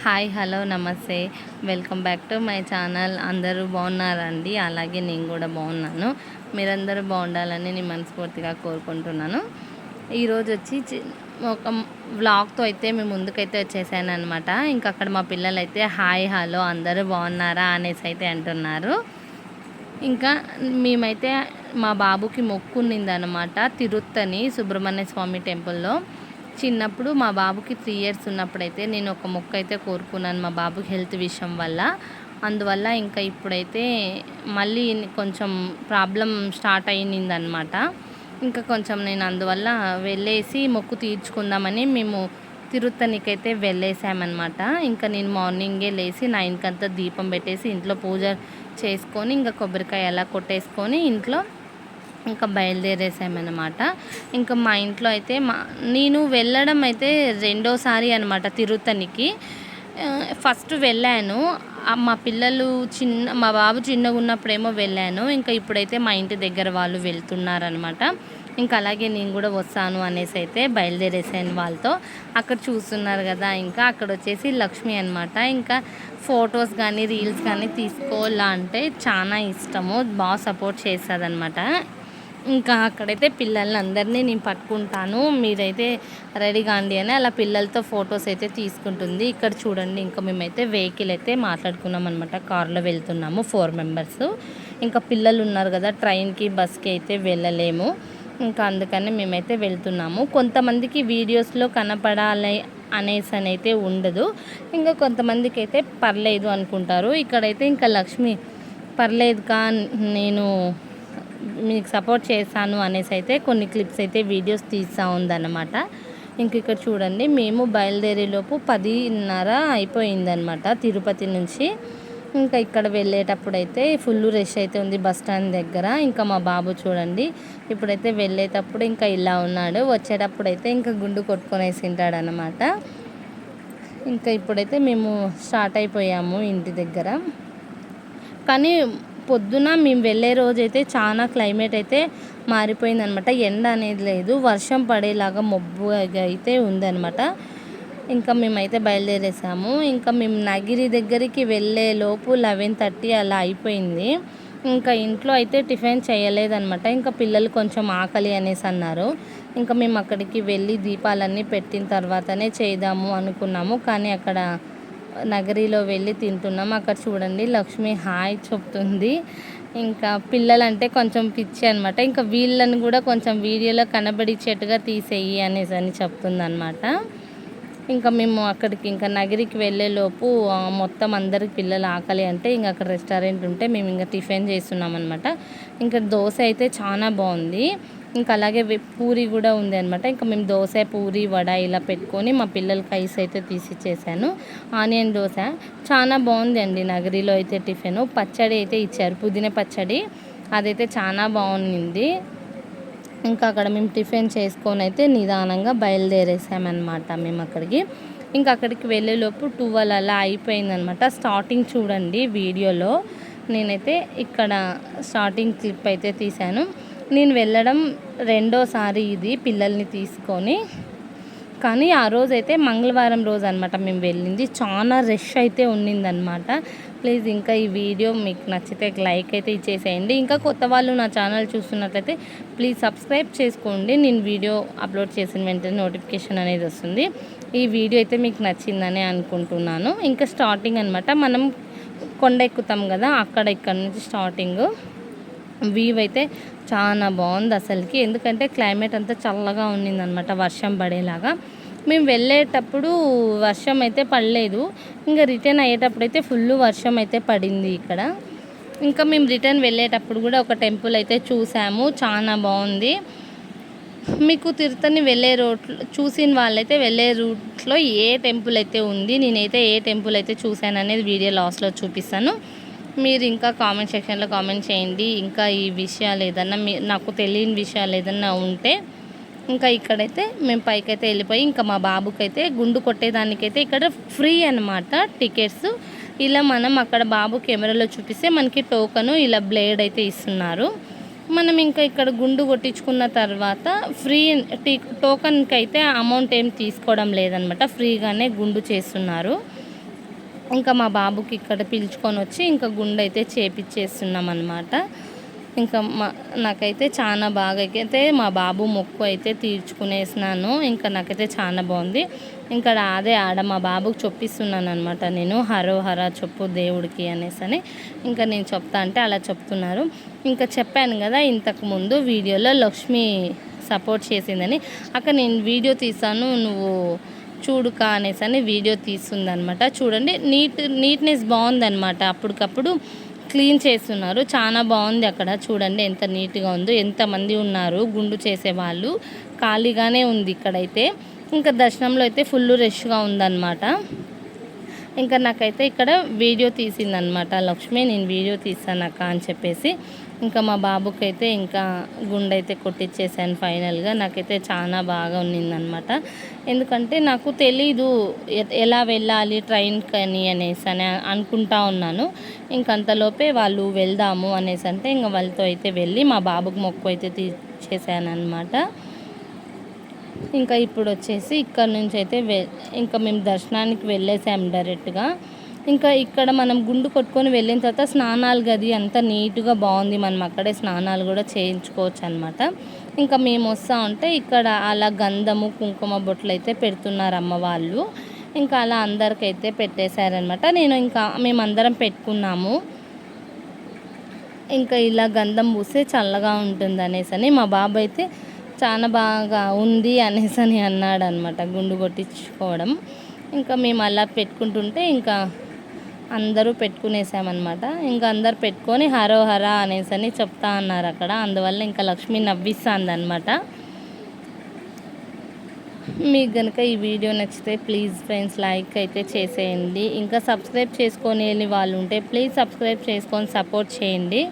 Hi hello నమస్తే welcome back to my channel. అందరూ బాగున్నారండి? అలాగే నేను కూడా బాగున్నాను. మీరందరూ బాగుండాలని నేను మనస్ఫూర్తిగా కోరుకుంటున్నాను. ఈరోజు వచ్చి ఒక వ్లాగ్తో అయితే మేము ముందుకైతే వచ్చేసాను అనమాట. ఇంకా అక్కడ మా పిల్లలు అయితే హాయ్ హలో అందరూ బాగున్నారా అనేసి అయితే అంటున్నారు. ఇంకా మేమైతే మా బాబుకి మొక్కు ఉన్నిందనమాట, తిరుత్తని సుబ్రహ్మణ్య స్వామి టెంపుల్లో. చిన్నప్పుడు మా బాబుకి 3 ఇయర్స్ ఉన్నప్పుడైతే నేను ఒక మొక్క అయితే కోరుకున్నాను మా బాబుకి హెల్త్ విషయం వల్ల. అందువల్ల ఇంకా ఇప్పుడైతే మళ్ళీ కొంచెం ప్రాబ్లం స్టార్ట్ అయ్యిందనమాట. ఇంకా కొంచెం నేను అందువల్ల వెళ్ళేసి మొక్కు తీర్చుకుందామని మేము తిరుత్తనికైతే వెళ్ళేసామన్నమాట. ఇంకా నేను మార్నింగే లేచి 9కి అంతా దీపం పెట్టేసి ఇంట్లో పూజ చేసుకొని ఇంకా కొబ్బరికాయ అలా కొట్టేసుకొని ఇంట్లో ఇంకా బయలుదేరేసామన్నమాట. ఇంకా మా ఇంట్లో అయితే నేను వెళ్ళడం అయితే రెండోసారి అనమాట తిరుత్తనికి. ఫస్ట్ వెళ్ళాను మా బాబు చిన్నగా ఉన్నప్పుడేమో వెళ్ళాను. ఇంకా ఇప్పుడైతే మా ఇంటి దగ్గర వాళ్ళు వెళ్తున్నారనమాట. ఇంకా అలాగే నేను కూడా వస్తాను అనేసి అయితే బయలుదేరేసాను వాళ్ళతో. అక్కడ చూస్తున్నారు కదా, ఇంకా అక్కడ వచ్చేసి లక్ష్మి అనమాట. ఇంకా ఫొటోస్ కానీ రీల్స్ కానీ తీసుకోవాలంటే చాలా ఇష్టము, బాగా సపోర్ట్ చేస్తుంది అనమాట. ఇంకా అక్కడైతే పిల్లల్ని అందరినీ నేను పట్టుకుంటాను, మీరైతే రెడీ కాండి అని అలా పిల్లలతో ఫొటోస్ అయితే తీసుకుంటుంది. ఇక్కడ చూడండి, ఇంకా మేమైతే వెహికల్ అయితే మాట్లాడుకున్నాం అనమాట. కార్లో వెళ్తున్నాము 4 మెంబర్స్. ఇంకా పిల్లలు ఉన్నారు కదా, ట్రైన్కి బస్కి అయితే వెళ్ళలేము. ఇంకా అందుకని మేమైతే వెళ్తున్నాము. కొంతమందికి వీడియోస్లో కనపడాలి అనేసి అయితే ఉండదు, ఇంకా కొంతమందికి అయితే పర్లేదు అనుకుంటారు. ఇక్కడైతే ఇంకా లక్ష్మి పర్లేదు కా, నేను మీకు సపోర్ట్ చేస్తాను అనేసి అయితే కొన్ని క్లిప్స్ అయితే వీడియోస్ తీస్తూ ఉందన్నమాట. ఇంక ఇక్కడ చూడండి, మేము బయలుదేరేలోపు 10:30 అయిపోయిందనమాట తిరుపతి నుంచి. ఇంకా ఇక్కడ వెళ్ళేటప్పుడు అయితే ఫుల్ రష్ అయితే ఉంది బస్ స్టాండ్ దగ్గర. ఇంకా మా బాబు చూడండి, ఇప్పుడైతే వెళ్ళేటప్పుడు ఇంకా ఇలా ఉన్నాడు, వచ్చేటప్పుడు అయితే ఇంకా గుండు కొట్టుకొనేసి ఉంటాడనమాట. ఇంకా ఇప్పుడైతే మేము స్టార్ట్ అయిపోయాము ఇంటి దగ్గర. కానీ పొద్దున మేము వెళ్ళే రోజైతే చాలా క్లైమేట్ అయితే మారిపోయిందనమాట. ఎండ అనేది లేదు, వర్షం పడేలాగా మబ్బుగా అయితే ఉందనమాట. ఇంకా మేమైతే బయలుదేరేసాము. ఇంకా మేము నగిరి దగ్గరికి వెళ్ళే లోపు 11:30 అలా అయిపోయింది. ఇంకా ఇంట్లో అయితే టిఫిన్ చేయలేదనమాట. ఇంకా పిల్లలు కొంచెం ఆకలి అనేసి అన్నారు. ఇంకా మేము అక్కడికి వెళ్ళి దీపాలన్నీ పెట్టిన తర్వాతనే చేద్దాము అనుకున్నాము. కానీ అక్కడ నగరిలో వెళ్ళి తింటున్నాము. అక్కడ చూడండి లక్ష్మి హాయ్ చెప్తుంది. ఇంకా పిల్లలంటే కొంచెం పిచ్చి అనమాట. ఇంకా వీళ్ళని కూడా కొంచెం వీడియోలో కనబడిచేట్టుగా తీసేయి అనేసి అని చెప్తుంది అనమాట. ఇంకా మేము అక్కడికి ఇంకా నగరికి వెళ్ళేలోపు మొత్తం అందరికి పిల్లలు ఆకలి అంటే ఇంకా అక్కడ రెస్టారెంట్ ఉంటే మేము ఇంకా టిఫిన్ చేస్తున్నాం అనమాట. ఇంకా దోశ అయితే చాలా బాగుంది. ఇంకా అలాగే పూరి కూడా ఉంది అనమాట. ఇంకా మేము దోశ, పూరి, వడ ఇలా పెట్టుకొని మా పిల్లలకి ఐస్ అయితే తీసిచ్చేసాను. ఆనియన్ దోశ చాలా బాగుంది అండి నగరిలో అయితే టిఫిన్. పచ్చడి అయితే ఇచ్చారు, పుదీనా పచ్చడి, అదైతే చాలా బాగుంది. ఇంకా అక్కడ మేము టిఫిన్ చేసుకొని అయితే నిదానంగా బయలుదేరేసామన్నమాట మేము అక్కడికి. ఇంకా అక్కడికి వెళ్ళేలోపు 12 అలా అయిపోయిందనమాట. స్టార్టింగ్ చూడండి వీడియోలో, నేనైతే ఇక్కడ స్టార్టింగ్ క్లిప్ అయితే తీశాను. నేను వెళ్ళడం రెండోసారి ఇది పిల్లల్ని తీసుకొని. కానీ ఆ రోజైతే మంగళవారం రోజు అనమాట మేము వెళ్ళింది. చాలా రష్ అయితే ఉన్నిందనమాట. ప్లీజ్ ఇంకా ఈ వీడియో మీకు నచ్చితే లైక్ అయితే ఇచ్చేసేయండి. ఇంకా కొత్త వాళ్ళు నా ఛానల్ చూస్తున్నట్లయితే ప్లీజ్ సబ్స్క్రైబ్ చేసుకోండి. నేను వీడియో అప్లోడ్ చేసిన వెంటనే నోటిఫికేషన్ అనేది వస్తుంది. ఈ వీడియో అయితే మీకు నచ్చిందని అనుకుంటున్నాను. ఇంకా స్టార్టింగ్ అనమాట, మనం కొండ ఎక్కుతాం కదా, ఇక్కడ నుంచి స్టార్టింగ్ వ్యూ అయితే చాలా బాగుంది అసలుకి. ఎందుకంటే క్లైమేట్ అంతా చల్లగా ఉన్నిందనమాట, వర్షం పడేలాగా. మేము వెళ్ళేటప్పుడు వర్షం అయితే పడలేదు, ఇంకా రిటర్న్ అయ్యేటప్పుడు అయితే ఫుల్ వర్షం అయితే పడింది ఇక్కడ. ఇంకా మేము రిటర్న్ వెళ్ళేటప్పుడు కూడా ఒక టెంపుల్ అయితే చూసాము, చాలా బాగుంది. మీకు తిరుత్తని వెళ్ళే చూసిన వాళ్ళైతే వెళ్ళే రూట్లో ఏ టెంపుల్ అయితే ఉంది, నేనైతే ఏ టెంపుల్ అయితే చూశాను అనేది వీడియో లాస్ట్లో చూపిస్తాను. మీరు ఇంకా కామెంట్ సెక్షన్లో కామెంట్ చేయండి. ఇంకా ఈ విషయాలు ఏదన్నా నాకు తెలియని విషయాలు ఏదన్నా ఉంటే. ఇంకా ఇక్కడైతే మేము పైకైతే వెళ్ళిపోయి ఇంకా మా బాబుకైతే గుండు కొట్టేదానికైతే ఇక్కడ ఫ్రీ అనమాట టికెట్స్. ఇలా మనం అక్కడ బాబు కెమెరాలో చూపిస్తే మనకి టోకను ఇలా బ్లేడ్ అయితే ఇస్తున్నారు. మనం ఇంకా ఇక్కడ గుండు కొట్టించుకున్న తర్వాత ఫ్రీ టోకన్కి అయితే అమౌంట్ ఏం తీసుకోవడం లేదనమాట, ఫ్రీగానే గుండు చేస్తున్నారు. ఇంకా మా బాబుకి ఇక్కడ పిలుచుకొని వచ్చి ఇంకా గుండె అయితే చేపిచ్చేస్తున్నాం అనమాట. ఇంకా నాకైతే చాలా బాగా అయితే మా బాబు మొక్కు అయితే తీర్చుకునేసినాను. ఇంకా నాకైతే చాలా బాగుంది. ఇంకా అదే ఆడ మా బాబుకి చొప్పిస్తున్నాను అనమాట నేను, హరో హర చెప్పు దేవుడికి అనేసి. ఇంకా నేను చెప్తా అంటే అలా చెప్తున్నారు. ఇంకా చెప్పాను కదా ఇంతకుముందు వీడియోలో లక్ష్మి సపోర్ట్ చేసిందని, అక్కడ నేను వీడియో తీసాను నువ్వు చూడుకా అనేసి వీడియో తీస్తుందనమాట. చూడండి నీట్నెస్ బాగుందనమాట. అప్పటికప్పుడు క్లీన్ చేస్తున్నారు, చాలా బాగుంది. అక్కడ చూడండి ఎంత నీట్గా ఉందో, ఎంతమంది ఉన్నారు గుండు చేసేవాళ్ళు. ఖాళీగానే ఉంది ఇక్కడైతే. ఇంకా దర్శనంలో అయితే ఫుల్ రష్గా ఉందన్నమాట. ఇంకా నాకైతే ఇక్కడ వీడియో తీసిందనమాట లక్ష్మి, నేను వీడియో తీసానక్క అని చెప్పేసి. ఇంకా మా బాబుకి అయితే ఇంకా గుండె అయితే కొట్టించేసాను ఫైనల్గా. నాకైతే చాలా బాగా ఉన్నిందనమాట. ఎందుకంటే నాకు తెలీదు ఎలా వెళ్ళాలి ట్రైన్కి అనేసి అనుకుంటా ఉన్నాను. ఇంకంతలోపే వాళ్ళు వెళ్దాము అనేసి అంటే ఇంకా వాళ్ళతో అయితే వెళ్ళి మా బాబుకి మొక్కు అయితే తీర్చేసాను అనమాట. ఇంకా ఇప్పుడు వచ్చేసి ఇక్కడ నుంచి అయితే ఇంకా మేము దర్శనానికి వెళ్ళేసాము డైరెక్ట్గా. ఇంకా ఇక్కడ మనం గుండు కొట్టుకొని వెళ్ళిన తర్వాత స్నానాల గది అంతా నీట్గా బాగుంది. మనం అక్కడే స్నానాలు కూడా చేయించుకోవచ్చు అనమాట. ఇంకా మేము వస్తూ ఉంటే ఇక్కడ అలా గంధము కుంకుమ బొట్లు అయితే పెడుతున్నారు అమ్మ వాళ్ళు. ఇంకా అలా అందరికైతే పెట్టేశారనమాట. మేమందరం పెట్టుకున్నాము. ఇంకా ఇలా గంధం పూస్తే చల్లగా ఉంటుంది అనేసి మా బాబు అయితే చాలా బాగా ఉంది అనేసి అన్నాడు అనమాట గుండు కొట్టించుకోవడం. ఇంకా మేము అలా పెట్టుకుంటుంటే ఇంకా అందరూ పెట్టుకునేసామన్నమాట. ఇంకా అందరు పెట్టుకొని హరో హర అనేసి చెప్తా అన్నారు అక్కడ. అందువల్ల ఇంకా లక్ష్మి నవ్విస్తుంది అనమాట. మీకు కనుక ఈ వీడియో నచ్చితే ప్లీజ్ ఫ్రెండ్స్ లైక్ అయితే చేసేయండి. ఇంకా సబ్స్క్రైబ్ చేసుకొని వాళ్ళు ఉంటే ప్లీజ్ సబ్స్క్రైబ్ చేసుకొని సపోర్ట్ చేయండి.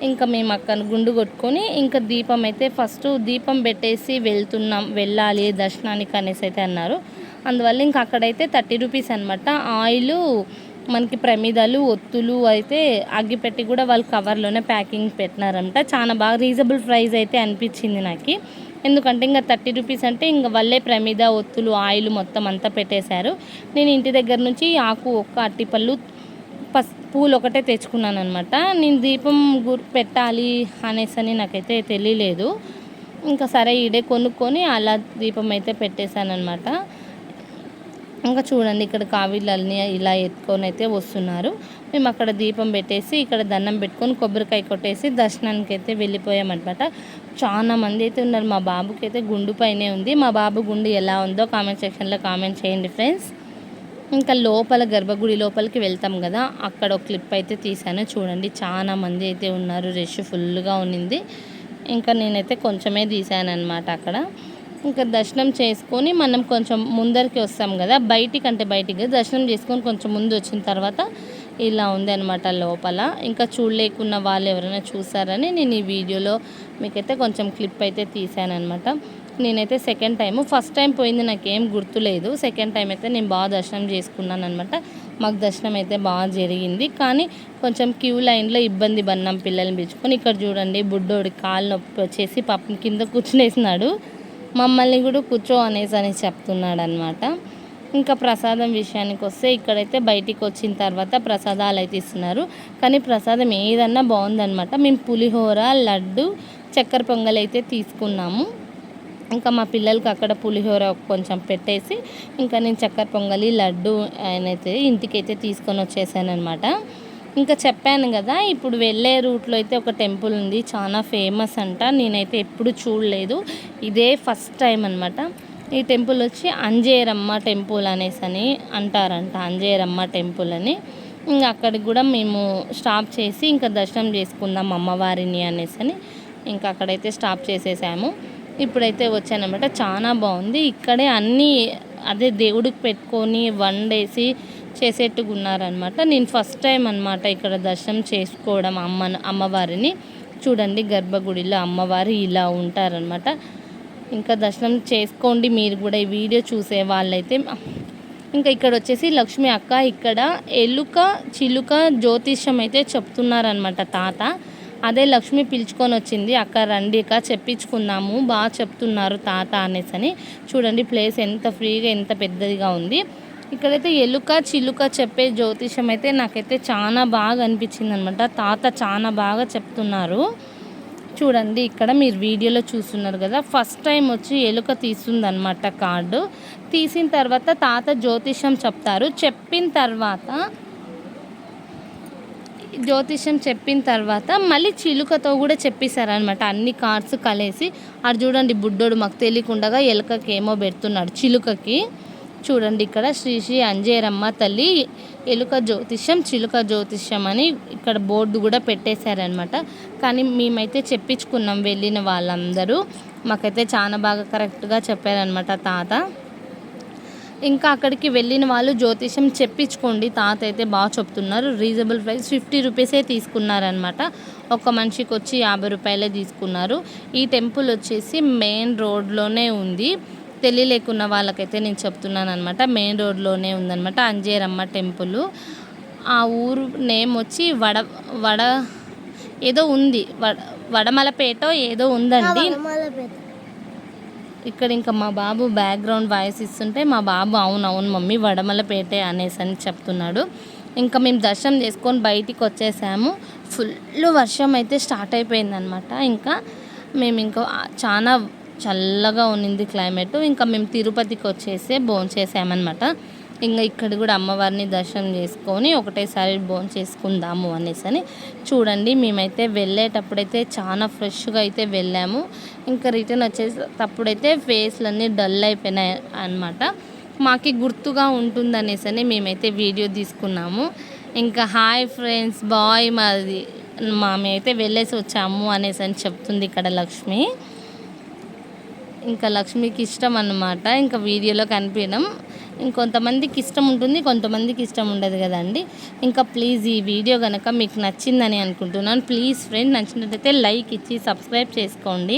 ఇంకా మేము అక్కడ గుండు కొట్టుకొని ఇంకా దీపం అయితే ఫస్ట్ దీపం పెట్టేసి వెళ్ళాలి దర్శనానికి అనేసి అయితే అన్నారు. అందువల్ల ఇంకా అక్కడైతే 30 రూపీస్ అనమాట. ఆయిల్ మనకి ప్రమిదలు ఒత్తులు అయితే అగ్గిపెట్టి కూడా వాళ్ళు కవర్లోనే ప్యాకింగ్ పెట్టినారంట. చాలా బాగా రీజనబుల్ ప్రైస్ అయితే అనిపించింది నాకు. ఎందుకంటే ఇంకా 30 రూపీస్ అంటే ఇంకా వాళ్ళే ప్రమిద ఒత్తులు ఆయిల్ మొత్తం అంతా పెట్టేశారు. నేను ఇంటి దగ్గర నుంచి ఆకు ఒక్క అట్టిపళ్ళు పూలు ఒకటే తెచ్చుకున్నాను అనమాట. నేను దీపం పెట్టాలి అనేసి నాకైతే తెలియలేదు. ఇంకా సరే ఈడే కొనుక్కొని అలా దీపం అయితే పెట్టేశాను అనమాట. ఇంకా చూడండి ఇక్కడ కావిళ్ళని ఇలా ఎత్తుకొని అయితే వస్తున్నారు. మేము అక్కడ దీపం పెట్టేసి ఇక్కడ దండం పెట్టుకొని కొబ్బరికాయ కొట్టేసి దర్శనానికి అయితే వెళ్ళిపోయామన్నమాట. చాలా మంది అయితే ఉన్నారు. మా బాబుకి అయితే గుండు పైనే ఉంది. మా బాబు గుండు ఎలా ఉందో కామెంట్ సెక్షన్లో కామెంట్ చేయండి ఫ్రెండ్స్. ఇంకా లోపల గర్భగుడి లోపలికి వెళ్తాం కదా, అక్కడ ఒక క్లిప్ అయితే తీసాను చూడండి. చాలా మంది అయితే ఉన్నారు, రష్ ఫుల్గా ఉన్నింది. ఇంకా నేనైతే కొంచెమే తీసాను అనమాట అక్కడ. ఇంకా దర్శనం చేసుకొని మనం కొంచెం ముందరికి వస్తాం కదా, బయటికి దర్శనం చేసుకొని కొంచెం ముందు వచ్చిన తర్వాత ఇలా ఉంది అనమాట లోపల. ఇంకా చూడలేకున్న వాళ్ళు ఎవరైనా చూసారని నేను ఈ వీడియోలో మీకైతే కొంచెం క్లిప్ అయితే తీసాను అనమాట. నేనైతే సెకండ్ టైము, ఫస్ట్ టైం పోయింది నాకేం గుర్తులేదు. సెకండ్ టైం అయితే నేను బాగా దర్శనం చేసుకున్నాను అనమాట. మాకు దర్శనం అయితే బాగా జరిగింది. కానీ కొంచెం క్యూ లైన్లో ఇబ్బంది పడినాం పిల్లల్ని పిలుచుకొని. ఇక్కడ చూడండి బుడ్డోడి కాలు నొప్పి వచ్చేసి పాపం కింద కూర్చునేసినాడు. మమ్మల్ని కూడా కూర్చో అనేసి చెప్తున్నాడు అనమాట. ఇంకా ప్రసాదం విషయానికి వస్తే ఇక్కడైతే బయటికి వచ్చిన తర్వాత ప్రసాదాలు అయితే ఇస్తున్నారు. కానీ ప్రసాదం ఏదన్నా బాగుందనమాట. మేము పులిహోర లడ్డు చక్కెర పొంగల్ అయితే తీసుకున్నాము. ఇంకా మా పిల్లలకి అక్కడ పులిహోర కొంచెం పెట్టేసి ఇంకా నేను చక్కెర పొంగలి లడ్డు అయితే ఇంటికైతే తీసుకొని వచ్చేసాను అనమాట. ఇంకా చెప్పాను కదా ఇప్పుడు వెళ్ళే రూట్లో అయితే ఒక టెంపుల్ ఉంది, చాలా ఫేమస్ అంట. నేనైతే ఎప్పుడు చూడలేదు, ఇదే ఫస్ట్ టైం అనమాట. ఈ టెంపుల్ వచ్చి అంజేరమ్మ టెంపుల్ అనేసి అంటారంట, అంజేరమ్మ టెంపుల్ అని. ఇంకా అక్కడికి కూడా మేము స్టాప్ చేసి ఇంకా దర్శనం చేసుకుందాం అమ్మవారిని అనేసి ఇంకా అక్కడైతే స్టాప్ చేసేసాము. ఇప్పుడైతే వచ్చానమాట. చాలా బాగుంది. ఇక్కడే అన్నీ అదే దేవుడికి పెట్టుకొని వండేసి చేసేట్టుగా ఉన్నారనమాట. నేను ఫస్ట్ టైం అనమాట ఇక్కడ దర్శనం చేసుకోవడం అమ్మవారిని. చూడండి గర్భగుడిలో అమ్మవారు ఇలా ఉంటారనమాట. ఇంకా దర్శనం చేసుకోండి మీరు కూడా, ఈ వీడియో చూసే వాళ్ళైతే. ఇంకా ఇక్కడ వచ్చేసి లక్ష్మి అక్క ఇక్కడ ఎలుక చిలుక జ్యోతిష్యం అయితే చెప్తున్నారనమాట తాత. అదే లక్ష్మి పిలుచుకొని వచ్చింది, అక్క రండి అక్క చెప్పించుకుందాము బాగా చెప్తున్నారు తాత అనేసి. చూడండి ప్లేస్ ఎంత ఫ్రీగా ఎంత పెద్దదిగా ఉంది. ఇక్కడైతే ఎలుక చిలుక చెప్పే జ్యోతిషం అయితే నాకైతే చాలా బాగా అనిపించింది అనమాట. తాత చాలా బాగా చెప్తున్నారు. చూడండి ఇక్కడ మీరు వీడియోలో చూస్తున్నారు కదా, ఫస్ట్ టైం వచ్చి ఎలుక తీస్తుందనమాట కార్డు. తీసిన తర్వాత తాత జ్యోతిషం చెప్తారు. చెప్పిన తర్వాత మళ్ళీ చిలుకతో కూడా చెప్పేశారనమాట. అన్ని కార్డ్స్ కలిసి అది చూడండి, బుడ్డోడు మాకు తెలియకుండా ఎలుకకి ఏమో పెడుతున్నాడు చిలుకకి. చూడండి ఇక్కడ శ్రీ శ్రీ అంజేరమ్మ తల్లి ఎలుక జ్యోతిష్యం చిలుక జ్యోతిష్యం అని ఇక్కడ బోర్డు కూడా పెట్టేశారనమాట. కానీ మేమైతే చెప్పించుకున్నాం వెళ్ళిన వాళ్ళందరూ. మాకైతే చాలా బాగా కరెక్ట్గా చెప్పారనమాట తాత. ఇంకా అక్కడికి వెళ్ళిన వాళ్ళు జ్యోతిష్యం చెప్పించుకోండి, తాత అయితే బాగా చెప్తున్నారు. రీజనబుల్ ప్రైస్ 50 రూపీసే తీసుకున్నారనమాట. ఒక మనిషికి వచ్చి 50 రూపాయలే తీసుకున్నారు. ఈ టెంపుల్ వచ్చేసి మెయిన్ రోడ్లోనే ఉంది. తెలియలేకున్న వాళ్ళకైతే నేను చెప్తున్నాను అనమాట. మెయిన్ రోడ్లోనే ఉందన్నమాట అంజేరమ్మ టెంపుల్. ఆ ఊరు నేమ్ వచ్చి వడ ఏదో ఉంది, వడమలపేట ఏదో ఉందండి. ఇక్కడ ఇంకా మా బాబు బ్యాక్గ్రౌండ్ వాయిస్ ఇస్తుంటే మా బాబు అవునవును మమ్మీ వడమలపేటే అనేసి అని చెప్తున్నాడు. ఇంకా మేము దర్శనం చేసుకొని బయటికి వచ్చేసాము. ఫుల్ వర్షం అయితే స్టార్ట్ అయిపోయిందనమాట. ఇంకా మేము చాలా చల్లగా ఉన్నింది క్లైమేట్. ఇంకా మేము తిరుపతికి వచ్చేసి భోంచేసామన్నమాట. ఇంకా ఇక్కడ కూడా అమ్మవారిని దర్శనం చేసుకొని ఒకటేసారి భోంచేసుకుందాము అనేసి అని. చూడండి మేమైతే వెళ్ళేటప్పుడైతే చాలా ఫ్రెష్గా అయితే వెళ్ళాము. ఇంకా రిటర్న్ వచ్చేటప్పుడైతే ఫేస్లన్నీ డల్ అయిపోయినాయి అన్నమాట. మాకు గుర్తుగా ఉంటుందనేసి అని మేమైతే వీడియో తీసుకున్నాము. ఇంకా హాయ్ ఫ్రెండ్స్ బాయ్ మేమైతే వెళ్ళేసి వచ్చాము అనేసి అని చెప్తుంది ఇక్కడ లక్ష్మి. ఇంకా లక్ష్మికి ఇష్టం అన్నమాట ఇంకా వీడియోలో కనిపించడం. ఇంకొంతమందికి ఇష్టం ఉంటుంది, కొంతమందికి ఇష్టం ఉండదు కదండి. ఇంకా ప్లీజ్ ఈ వీడియో కనుక మీకు నచ్చిందని అనుకుంటున్నాను. ప్లీజ్ ఫ్రెండ్ నచ్చినట్టయితే లైక్ ఇచ్చి సబ్స్క్రైబ్ చేసుకోండి.